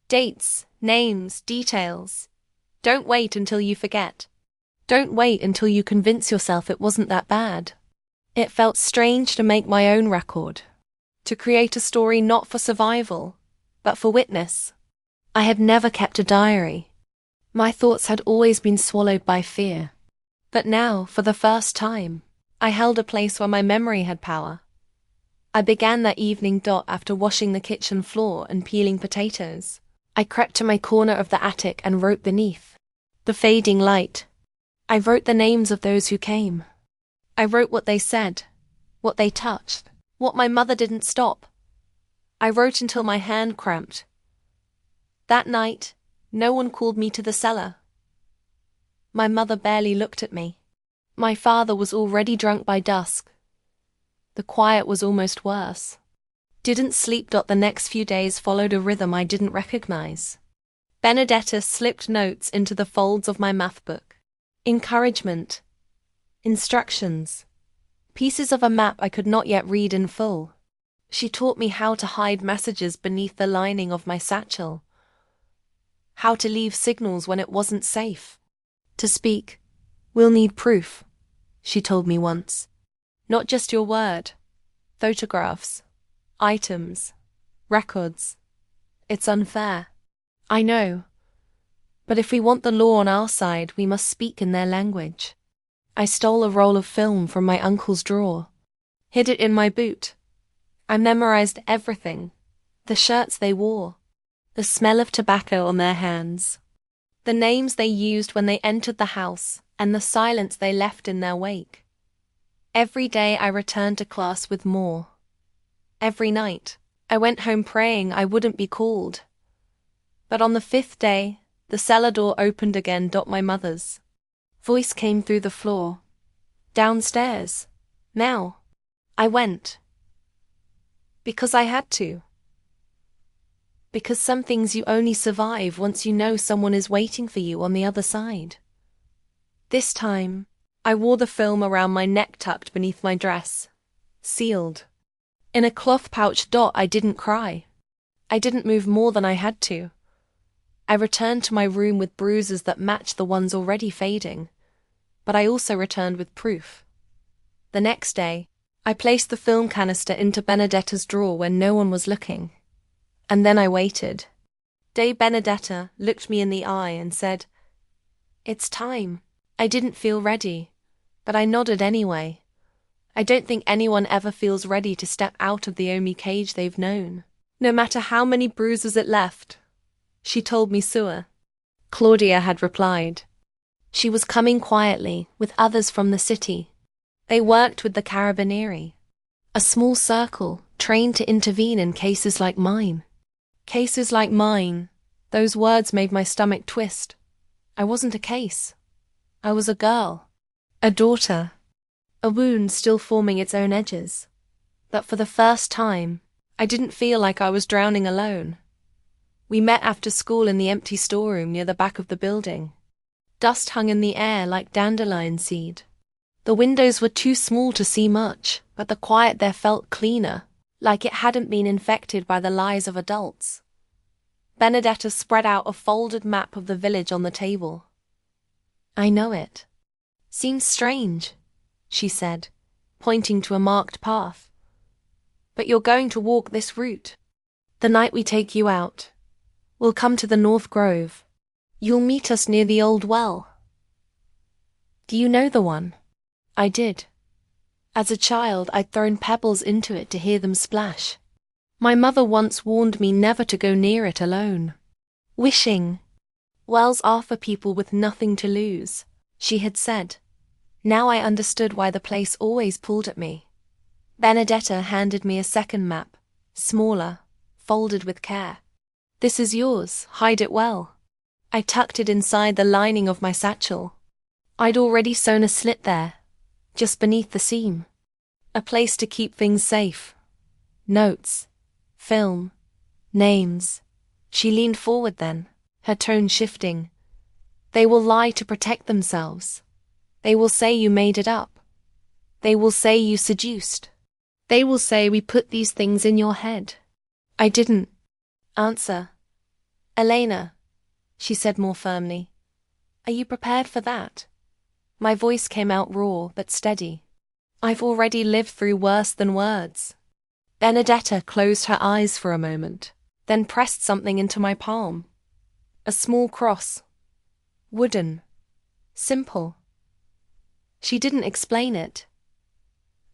"Dates, names, details. Don't wait until you forget. Don't wait until you convince yourself it wasn't that bad." It felt strange to make my own record, to create a story not for survival, but for witness. I had never kept a diary. My thoughts had always been swallowed by fear. But now, for the first time, I held a place where my memory had power. I began that evening. After washing the kitchen floor and peeling potatoes, I crept to my corner of the attic and wrote beneath the fading light. I wrote the names of those who came. I wrote what they said, what they touched, what my mother didn't stop. I wrote until my hand cramped. That night, no one called me to the cellar. My mother barely looked at me. My father was already drunk by dusk. The quiet was almost worse. Didn't sleep. The next few days followed a rhythm I didn't recognize. Benedetta slipped notes into the folds of my math book. Encouragement. Instructions. Pieces of a map I could not yet read in full. She taught me how to hide messages beneath the lining of my satchel. How to leave signals when it wasn't safe. To speak, "We'll need proof," she told me once. "Not just your word. Photographs. items, records. It's unfair. I know. But if we want the law on our side, we must speak in their language. I stole a roll of film from my uncle's drawer, hid it in my boot. I memorized everything. The shirts they wore, the smell of tobacco on their hands, the names they used when they entered the house, and the silence they left in their wake. Every day I returned to class with more. Every night, I went home praying I wouldn't be called. But on the 5th day, the cellar door opened again. My mother's voice came through the floor. Downstairs. Now. I went. Because I had to. Because some things you only survive once you know someone is waiting for you on the other side. This time, I wore the film around my neck tucked beneath my dress. Sealed. In a cloth pouch. I didn't cry. I didn't move more than I had to. I returned to my room with bruises that matched the ones already fading. But I also returned with proof. The next day, I placed the film canister into Benedetta's drawer when no one was looking. And then I waited. Benedetta looked me in the eye and said, "It's time." I didn't feel ready, but I nodded anyway. I don't think anyone ever feels ready to step out of the only cage they've known, no matter how many bruises it left. She told me Sua. Claudia had replied. She was coming quietly with others from the city. They worked with the Carabinieri, a small circle trained to intervene in cases like mine. Cases like mine, those words made my stomach twist. I wasn't a case. I was a girl, a daughter, a wound still forming its own edges. But for the first time, I didn't feel like I was drowning alone. We met after school in the empty storeroom near the back of the building. Dust hung in the air like dandelion seed. The windows were too small to see much, but the quiet there felt cleaner, like it hadn't been infected by the lies of adults. Benedetta spread out a folded map of the village on the table. "I know it. Seems strange," she said, pointing to a marked path. "But you're going to walk this route. The night we take you out, we'll come to the North Grove. You'll meet us near the old well." "Do you know the one?" I did. As a child, I'd thrown pebbles into it to hear them splash. My mother once warned me never to go near it alone. "Wishing wells are for people with nothing to lose," she had said. Now I understood why the place always pulled at me. Benedetta handed me a second map, smaller, folded with care. "This is yours, hide it well." I tucked it inside the lining of my satchel. I'd already sewn a slit there, just beneath the seam. A place to keep things safe. Notes, film, names. She leaned forward then, her tone shifting. "They will lie to protect themselves. They will say you made it up. They will say you seduced. They will say we put these things in your head." I didn't answer. "Elena," she said more firmly, "are you prepared for that?" My voice came out raw but steady. "I've already lived through worse than words." Benedetta closed her eyes for a moment, then pressed something into my palm. A small cross. Wooden. Simple. She didn't explain it.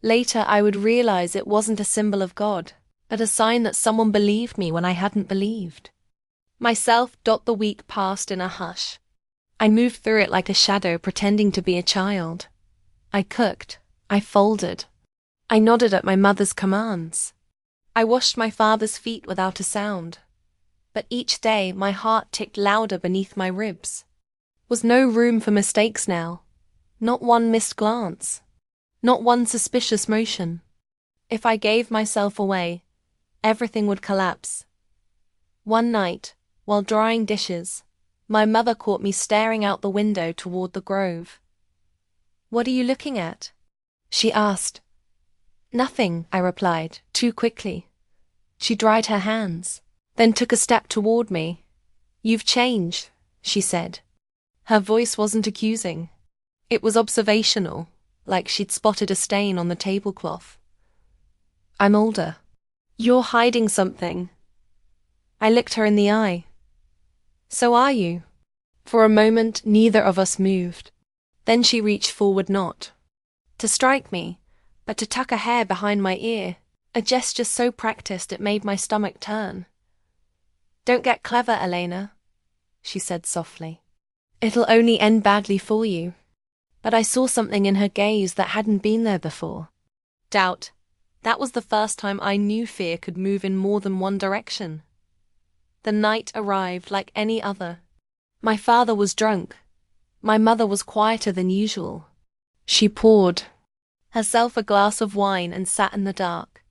Later I would realize it wasn't a symbol of God, but a sign that someone believed me when I hadn't believed. Myself. The week passed in a hush. I moved through it like a shadow, pretending to be a child. I cooked. I folded. I nodded at my mother's commands. I washed my father's feet without a sound. But each day my heart ticked louder beneath my ribs. Was no room for mistakes now. Not one missed glance. Not one suspicious motion. If I gave myself away, everything would collapse. One night, while drying dishes, my mother caught me staring out the window toward the grove. "What are you looking at?" she asked. "Nothing," I replied, too quickly. She dried her hands, then took a step toward me. "You've changed," she said. Her voice wasn't accusing. It was observational, like she'd spotted a stain on the tablecloth. "I'm older." You're hiding something. I looked her in the eye. So are you. For a moment, neither of us moved. Then she reached forward, not to strike me, but to tuck a hair behind my ear, a gesture so practiced it made my stomach turn. Don't get clever, Elena, she said softly. It'll only end badly for you. But I saw something in her gaze that hadn't been there before. Doubt. That was the first time I knew fear could move in more than one direction. The night arrived like any other. My father was drunk. My mother was quieter than usual. She poured herself a glass of wine and sat in the dark.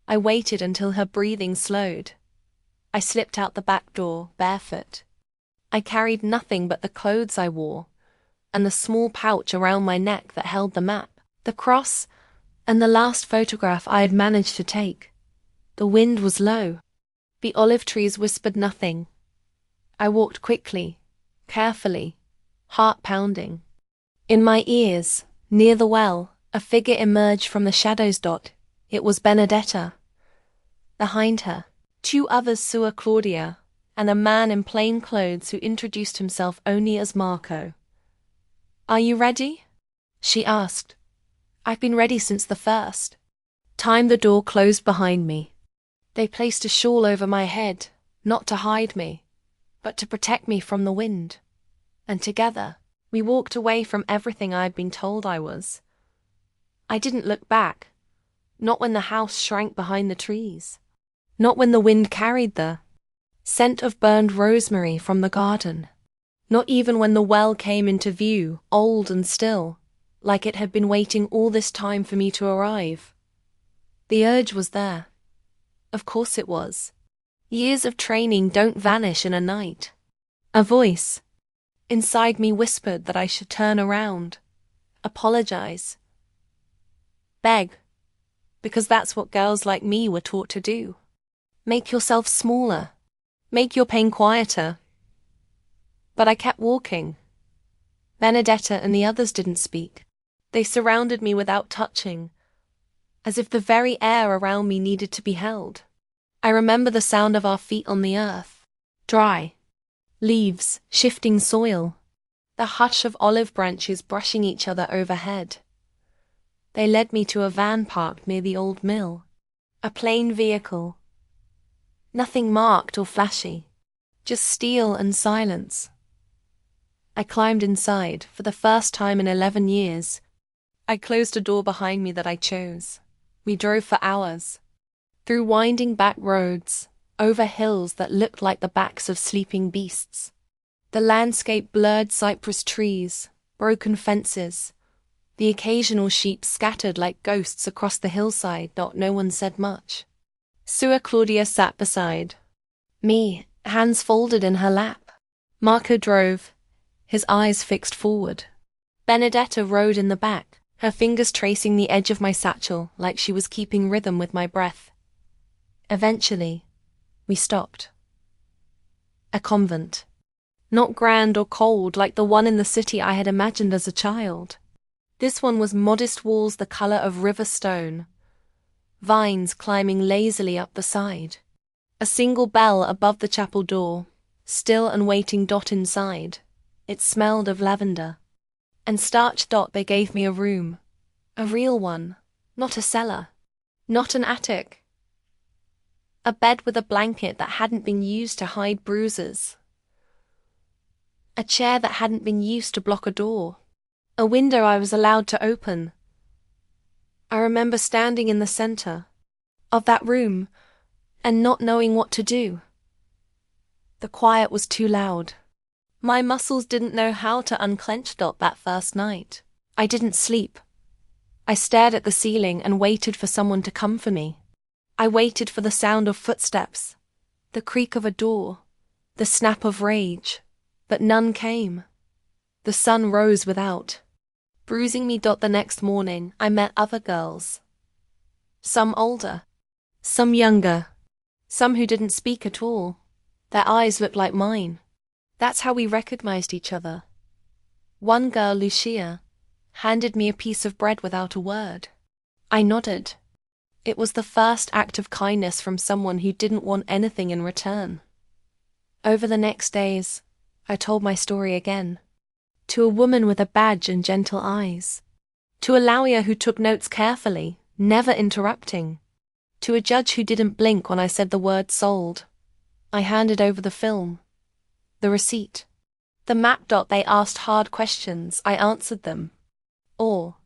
I waited until her breathing slowed. I slipped out the back door, barefoot. I carried nothing but the clothes I wore, and the small pouch around my neck that held the map, the cross, and the last photograph I had managed to take. The wind was low. The olive trees whispered nothing. I walked quickly, carefully, heart pounding. In my ears, near the well, a figure emerged from the shadows. It was Benedetta. Behind her, two others, Sua Claudia, and a man in plain clothes who introduced himself only as Marco. Are you ready? She asked. I've been ready since the first time the door closed behind me. They placed a shawl over my head, not to hide me, but to protect me from the wind. And together, we walked away from everything I had been told I was. I didn't look back, not when the house shrank behind the trees, not when the wind carried the scent of burned rosemary from the garden, not even when the well came into view, old and still, like it had been waiting all this time for me to arrive. The urge was there. Of course it was. Years of training don't vanish in a night. A voice inside me whispered that I should turn around, apologize, beg, because that's what girls like me were taught to do. Make yourself smaller. Make your pain quieter. But I kept walking. Benedetta and the others didn't speak. They surrounded me without touching, as if the very air around me needed to be held. I remember the sound of our feet on the earth, dry, leaves, shifting soil, the hush of olive branches brushing each other overhead. They led me to a van parked near the old mill, a plain vehicle, nothing marked or flashy, just steel and silence. I climbed inside for the first time in 11 years. I closed a door behind me that I chose. We drove for hours, through winding back roads, over hills that looked like the backs of sleeping beasts. The landscape blurred cypress trees, broken fences, the occasional sheep scattered like ghosts across the hillside. No one said much. Sua Claudia sat beside me, hands folded in her lap. Marco drove, his eyes fixed forward. Benedetta rode in the back, her fingers tracing the edge of my satchel like she was keeping rhythm with my breath. Eventually, we stopped. A convent. Not grand or cold like the one in the city I had imagined as a child. This one was modest walls the color of river stone, vines climbing lazily up the side. A single bell above the chapel door, still and waiting. Inside. It smelled of lavender. And starched. They gave me a room. A real one, not a cellar, not an attic. A bed with a blanket that hadn't been used to hide bruises. A chair that hadn't been used to block a door. A window I was allowed to open. I remember standing in the center of that room and not knowing what to do. The quiet was too loud. My muscles didn't know how to unclench. That first night, I didn't sleep. I stared at the ceiling and waited for someone to come for me. I waited for the sound of footsteps, the creak of a door, the snap of rage, but none came. The sun rose without, bruising me. The next morning, I met other girls. Some older, some younger, some who didn't speak at all. Their eyes looked like mine. That's how we recognized each other. One girl, Lucia, handed me a piece of bread without a word. I nodded. It was the first act of kindness from someone who didn't want anything in return. Over the next days, I told my story again. To a woman with a badge and gentle eyes. To a lawyer who took notes carefully, never interrupting. To a judge who didn't blink when I said the word sold. I handed over the film. The receipt. The map. They asked hard questions, I answered them. All.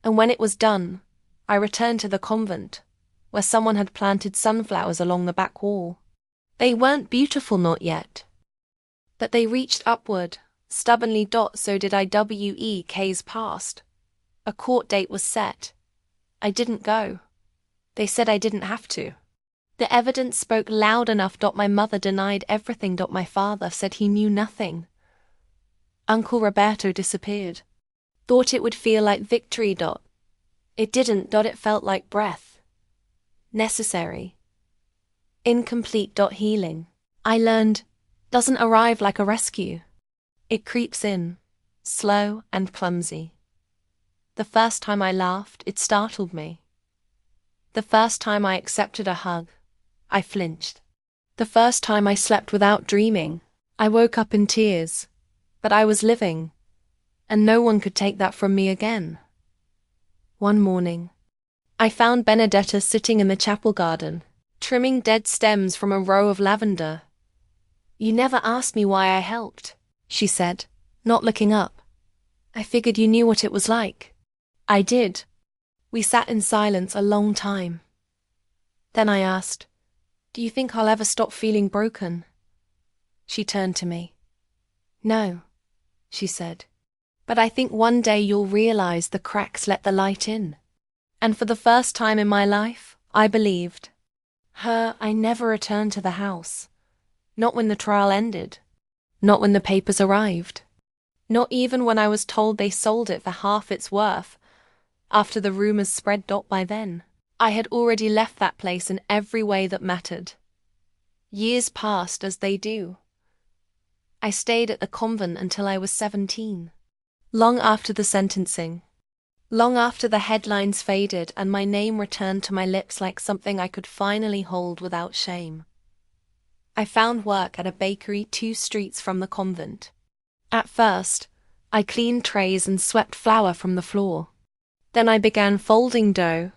And when it was done, I returned to the convent, where someone had planted sunflowers along the back wall. They weren't beautiful, not yet. But they reached upward, stubbornly. So did I. WEK's past. A court date was set. I didn't go. They said I didn't have to. The evidence spoke loud enough. My mother denied everything. My father said he knew nothing. Uncle Roberto disappeared. Thought it would feel like victory. It didn't. It felt like breath. Necessary. Incomplete. Healing, I learned, doesn't arrive like a rescue. It creeps in, slow and clumsy. The first time I laughed, it startled me. The first time I accepted a hug, I flinched. The first time I slept without dreaming, I woke up in tears. But I was living, and no one could take that from me again. One morning, I found Benedetta sitting in the chapel garden, trimming dead stems from a row of lavender. "You never asked me why I helped," she said, not looking up. "I figured you knew what it was like." I did. We sat in silence a long time. Then I asked, "Do you think I'll ever stop feeling broken?" She turned to me. "No," she said, "but I think one day you'll realize the cracks let the light in." And for the first time in my life, I believed her. I never returned to the house. Not when the trial ended. Not when the papers arrived. Not even when I was told they sold it for half its worth. After the rumors spread. By then, I had already left that place in every way that mattered. Years passed as they do. I stayed at the convent until I was 17. Long after the sentencing. Long after the headlines faded and my name returned to my lips like something I could finally hold without shame. I found work at a bakery 2 streets from the convent. At first, I cleaned trays and swept flour from the floor. Then I began folding dough,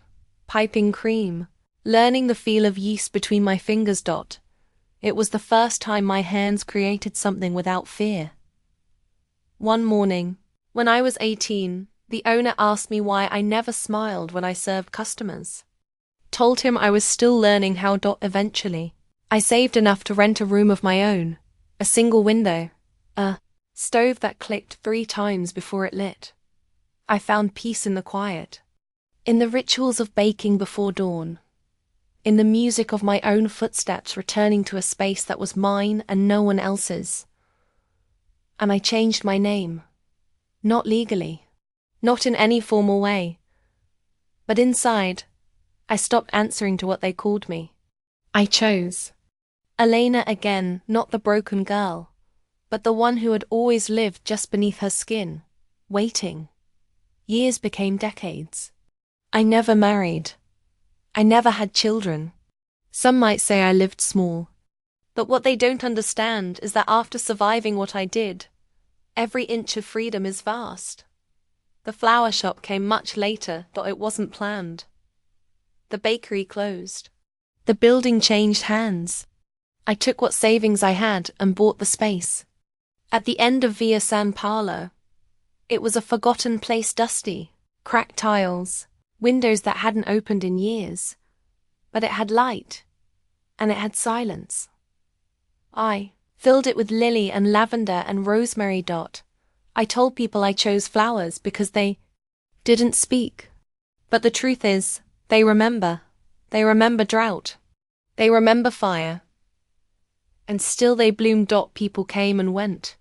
piping cream, learning the feel of yeast between my fingers. It was the first time my hands created something without fear. One morning, when I was 18, the owner asked me why I never smiled when I served customers. Told him I was still learning how. Eventually, I saved enough to rent a room of my own, a single window, a stove that clicked 3 times before it lit. I found peace in the quiet, in the rituals of baking before dawn, in the music of my own footsteps returning to a space that was mine and no one else's. And I changed my name, not legally, not in any formal way, but inside, I stopped answering to what they called me. I chose Elena again, not the broken girl, but the one who had always lived just beneath her skin, waiting. Years became decades. I never married. I never had children. Some might say I lived small. But what they don't understand is that after surviving what I did, every inch of freedom is vast. The flower shop came much later. It wasn't planned. The bakery closed. The building changed hands. I took what savings I had and bought the space. At the end of Via San Paolo, it was a forgotten place, dusty, cracked tiles, windows that hadn't opened in years. But it had light, and it had silence. I filled it with lily and lavender and rosemary. I told people I chose flowers because they didn't speak. But the truth is, they remember. They remember drought. They remember fire. And still they bloomed. People came and went.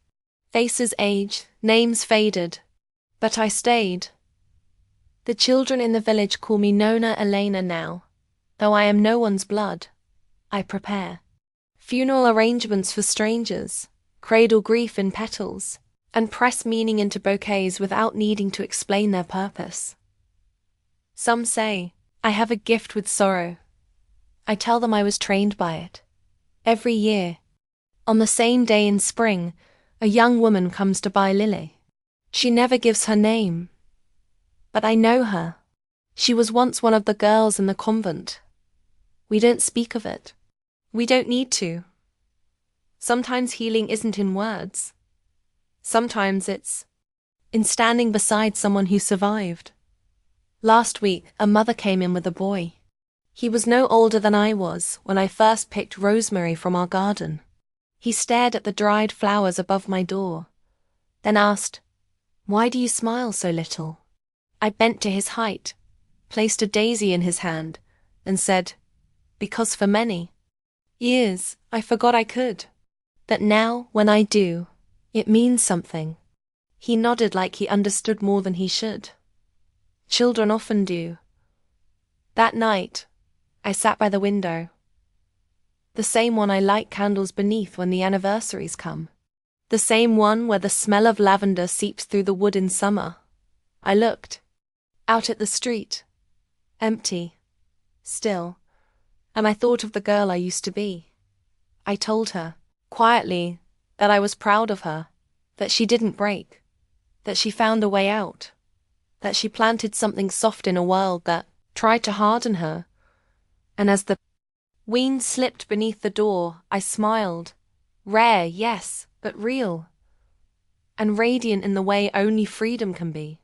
Faces aged, names faded. But I stayed. The children in the village call me Nonna Elena now. Though I am no one's blood, I prepare funeral arrangements for strangers, cradle grief in petals, and press meaning into bouquets without needing to explain their purpose. Some say I have a gift with sorrow. I tell them I was trained by it. Every year, on the same day in spring, a young woman comes to buy Lily. She never gives her name, but I know her. She was once one of the girls in the convent. We don't speak of it. We don't need to. Sometimes healing isn't in words. Sometimes it's in standing beside someone who survived. Last week, a mother came in with a boy. He was no older than I was when I first picked rosemary from our garden. He stared at the dried flowers above my door, then asked, "Why do you smile so little?" I bent to his height, placed a daisy in his hand, and said, "Because for many years I forgot I could. But now, when I do, it means something." He nodded like he understood more than he should. Children often do. That night, I sat by the window. The same one I light candles beneath when the anniversaries come. The same one where the smell of lavender seeps through the wood in summer. I looked out at the street, empty, still, and I thought of the girl I used to be. I told her, quietly, that I was proud of her, that she didn't break, that she found a way out, that she planted something soft in a world that tried to harden her. And as the wean slipped beneath the door, I smiled. Rare, yes, but real. And radiant in the way only freedom can be.